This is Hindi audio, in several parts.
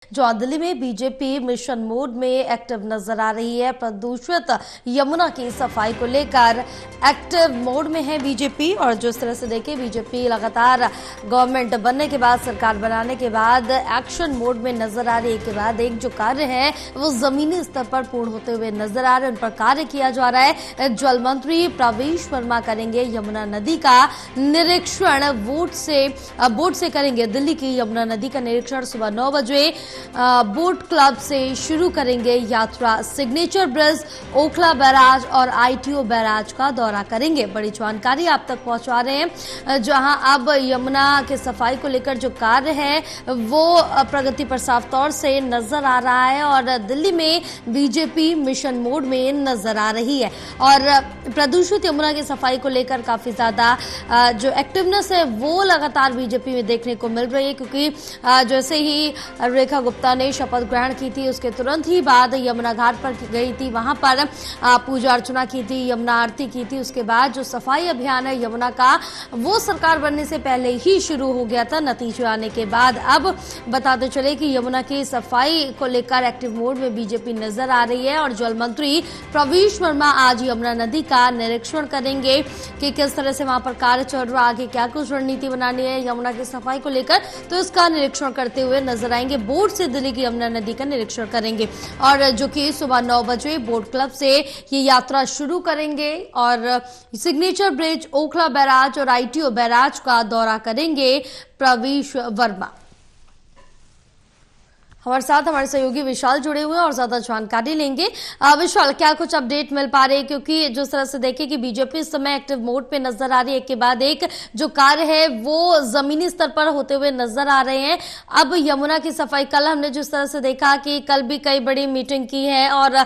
जो दिल्ली में बीजेपी मिशन मोड में एक्टिव नजर आ रही है। प्रदूषित यमुना की सफाई को लेकर एक्टिव मोड में है बीजेपी। और जिस तरह से देखें, बीजेपी लगातार गवर्नमेंट बनने के बाद, सरकार बनाने के बाद एक्शन मोड में नजर आ रही है। के बाद एक जो कार्य है वो जमीनी स्तर पर पूर्ण होते हुए नजर आ रहे हैं, उन पर कार्य किया जा रहा है। जल मंत्री प्रवेश वर्मा करेंगे यमुना नदी का निरीक्षण, बोट से करेंगे दिल्ली की यमुना नदी का निरीक्षण। सुबह 9 बजे बोट क्लब से शुरू करेंगे यात्रा। सिग्नेचर ब्रिज, ओखला बैराज और आईटीओ बैराज का दौरा करेंगे। बड़ी जानकारी आप तक पहुंचा रहे हैं, जहां अब यमुना के सफाई को लेकर जो कार्य है वो प्रगति पर साफ तौर से नजर आ रहा है और दिल्ली में बीजेपी मिशन मोड में नजर आ रही है। और प्रदूषित यमुना की सफाई को लेकर काफी ज्यादा जो एक्टिवनेस है वो लगातार बीजेपी में देखने को मिल रही है, क्योंकि जैसे ही रेखा गुप्ता ने शपथ ग्रहण की थी उसके तुरंत ही बाद यमुना घाट पर गई थी, वहां पर पूजा अर्चना की थी, यमुना आरती की थी। उसके बाद जो सफाई अभियान है यमुना का वो सरकार बनने से पहले ही शुरू हो गया था। नतीजे आने के बाद अब बताते चले कि यमुना की सफाई को लेकर एक्टिव मोड में बीजेपी नजर आ रही है। और जल मंत्री प्रवेश वर्मा आज यमुना नदी का निरीक्षण करेंगे कि किस तरह से वहां पर कार्य चल रहा, आगे क्या कुछ रणनीति बनानी है यमुना की सफाई को लेकर, तो इसका निरीक्षण करते हुए नजर आएंगे। बोट से दिल्ली की यमुना नदी का निरीक्षण करेंगे और जो कि सुबह 9 बजे बोट क्लब से ये यात्रा शुरू करेंगे और सिग्नेचर ब्रिज, ओखला बैराज और आईटीओ बैराज का दौरा करेंगे प्रवेश वर्मा। हमारे साथ हमारे सहयोगी विशाल जुड़े हुए हैं और ज्यादा जानकारी लेंगे। विशाल, क्या कुछ अपडेट मिल पा रहे हैं, क्योंकि जिस तरह से देखें कि बीजेपी इस समय एक्टिव मोड पे नजर आ रही है, एक के बाद एक जो कार्य है वो जमीनी स्तर पर होते हुए नजर आ रहे हैं। अब यमुना की सफाई, कल हमने जिस तरह से देखा कि कल भी कई बड़ी मीटिंग की है और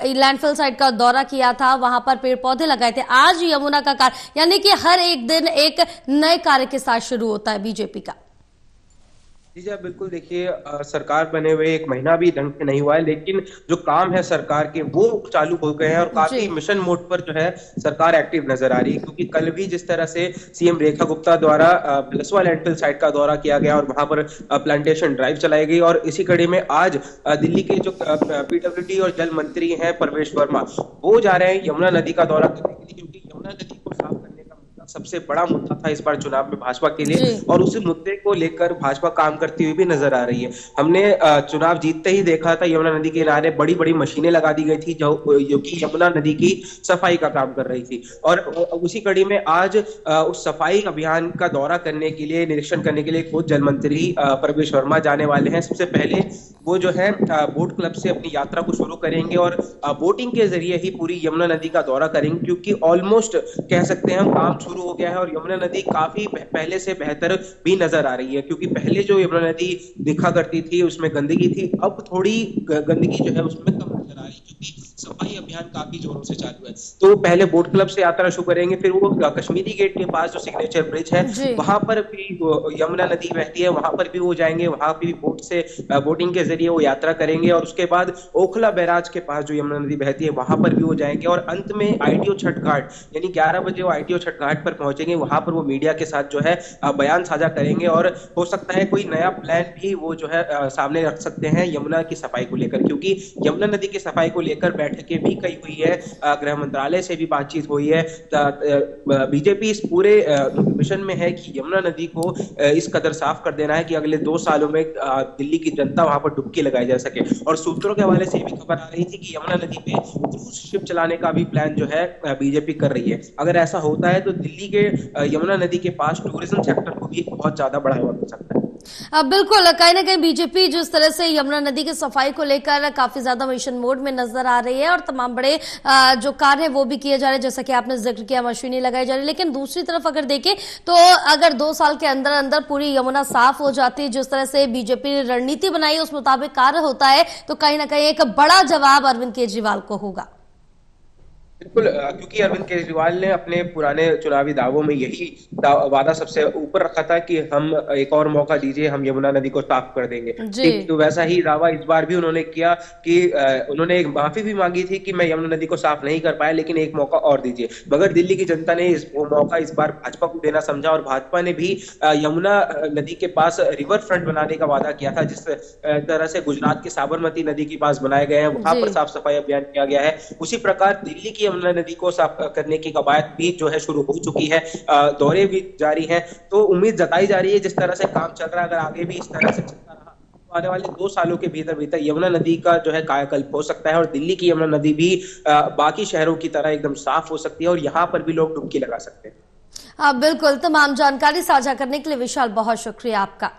लैंडफिल साइट का दौरा किया था, वहां पर पेड़ पौधे लगाए थे। आज यमुना का कार्य, यानी कि हर एक दिन एक नए कार्य के साथ शुरू होता है बीजेपी का। जी आप बिल्कुल देखिए, सरकार बने हुए एक महीना भी ढंग से नहीं हुआ है, लेकिन जो काम है सरकार के वो चालू हो गए हैं और काफी मिशन मोड पर जो है सरकार एक्टिव नजर आ रही है। क्योंकि कल भी जिस तरह से सीएम रेखा गुप्ता द्वारा बिलसवा लैंडफिल साइट का दौरा किया गया और वहां पर प्लांटेशन ड्राइव चलाई गई, और इसी कड़ी में आज दिल्ली के जो पीडब्ल्यूडी और जल मंत्री हैं प्रवेश वर्मा, वो जा रहे हैं यमुना नदी का दौरा करने के लिए, क्योंकि यमुना नदी को साफ करने का सबसे बड़ा मुद्दा था इस बार चुनाव में भाजपा के लिए, और उसी मुद्दे को लेकर भाजपा काम करती हुई भी नजर आ रही है। हमने चुनाव जीतते ही देखा था यमुना नदी के किनारे बड़ी बड़ी मशीनें लगा दी गई थी जो कि यमुना नदी की सफाई का काम कर रही थी। और उसी कड़ी में आज उस सफाई अभियान का दौरा करने के लिए, निरीक्षण करने के लिए खुद जल मंत्री प्रवेश वर्मा जाने वाले हैं। सबसे पहले वो जो है बोट क्लब से अपनी यात्रा को शुरू करेंगे और बोटिंग के जरिए ही पूरी यमुना नदी का दौरा करेंगे, क्योंकि ऑलमोस्ट कह सकते हैं हम काम शुरू हो गया है और यमुना नदी काफी पहले से बेहतर भी नजर आ रही है। क्योंकि पहले जो यमुना नदी दिखा करती थी उसमें गंदगी थी, अब थोड़ी गंदगी जो है उसमें कम नजर आ रही है, क्योंकि सफाई अभियान काफी जोरों से चालू है। तो पहले बोट क्लब से यात्रा शुरू करेंगे, फिर वो कश्मीरी गेट के पास जो सिग्नेचर ब्रिज है वहां पर भी यमुना नदी बहती है, वहां पर भी वो जाएंगे, वहां भी बोट से बोटिंग के जरिए वो यात्रा करेंगे। और उसके बाद ओखला बैराज के पास जो यमुना नदी बहती है वहां पर भी वो जाएंगे, और अंत में आईटीओ छठ घाट, यानी 11 बजे वो आईटीओ छठ घाट पर पहुंचेंगे। वहां पर वो मीडिया के साथ जो है बयान साझा करेंगे और हो सकता है कोई नया प्लान भी वो जो है सामने रख सकते हैं यमुना की सफाई को लेकर, क्योंकि यमुना नदी की सफाई को लेकर बैठकें भी कई हुई है, गृह मंत्रालय से भी बातचीत हुई है। बीजेपी इस पूरे मिशन में है कि यमुना नदी को इस कदर साफ कर देना है कि अगले 2 सालों में दिल्ली की जनता वहां पर डुबकी लगाई जा सके। और सूत्रों के हवाले से भी खबर आ रही थी कि यमुना नदी पे क्रूज शिप चलाने का भी प्लान जो है बीजेपी कर रही है। अगर ऐसा होता है तो दिल्ली के यमुना नदी के पास टूरिज्म सेक्टर को भी बहुत ज्यादा बढ़ावा मिल सकता है। बिल्कुल, कहीं ना कहीं बीजेपी जिस तरह से यमुना नदी की सफाई को लेकर काफी ज्यादा मिशन मोड में नजर आ रही है और तमाम बड़े जो कार्य है वो भी किए जा रहे हैं, जैसा कि आपने जिक्र किया, मशीनें लगाई जा रही है। लेकिन दूसरी तरफ अगर देखें तो अगर 2 साल के अंदर अंदर पूरी यमुना साफ हो जाती है, जिस तरह से बीजेपी ने रणनीति बनाई उस मुताबिक कार्य होता है, तो कहीं ना कहीं एक बड़ा जवाब अरविंद केजरीवाल को होगा। बिल्कुल, क्योंकि अरविंद केजरीवाल ने अपने पुराने चुनावी दावों में यही वादा सबसे ऊपर रखा था कि हम एक और मौका दीजिए, हम यमुना नदी को साफ कर देंगे। जी। ठीक, तो वैसा ही दावा इस बार भी उन्होंने किया कि उन्होंने एक माफी भी मांगी थी कि मैं यमुना नदी को साफ नहीं कर पाया, लेकिन एक मौका और दीजिए। मगर दिल्ली की जनता ने वो मौका इस बार भाजपा को देना समझा और भाजपा ने भी यमुना नदी के पास रिवर फ्रंट बनाने का वादा किया था। जिस तरह से गुजरात के साबरमती नदी के पास बनाए गए हैं, वहां जी। पर साफ सफाई अभियान किया गया है, उसी प्रकार दिल्ली की यमुना नदी को साफ करने की कवायद भी जो है शुरू हो चुकी है। दौरे भी जारी हैं, तो उम्मीद जताई जा रही है जिस तरह से काम चल रहा है, अगर आगे भी इस तरह से चलता रहा तो आने वाले 2 सालों के भीतर भीतर यमुना नदी का जो है कायाकल्प हो सकता है और दिल्ली की यमुना नदी भी बाकी शहरों की तरह एकदम साफ हो सकती है और यहाँ पर भी लोग डुबकी लगा सकते हैं। बिल्कुल, तमाम जानकारी साझा करने के लिए विशाल बहुत शुक्रिया आपका।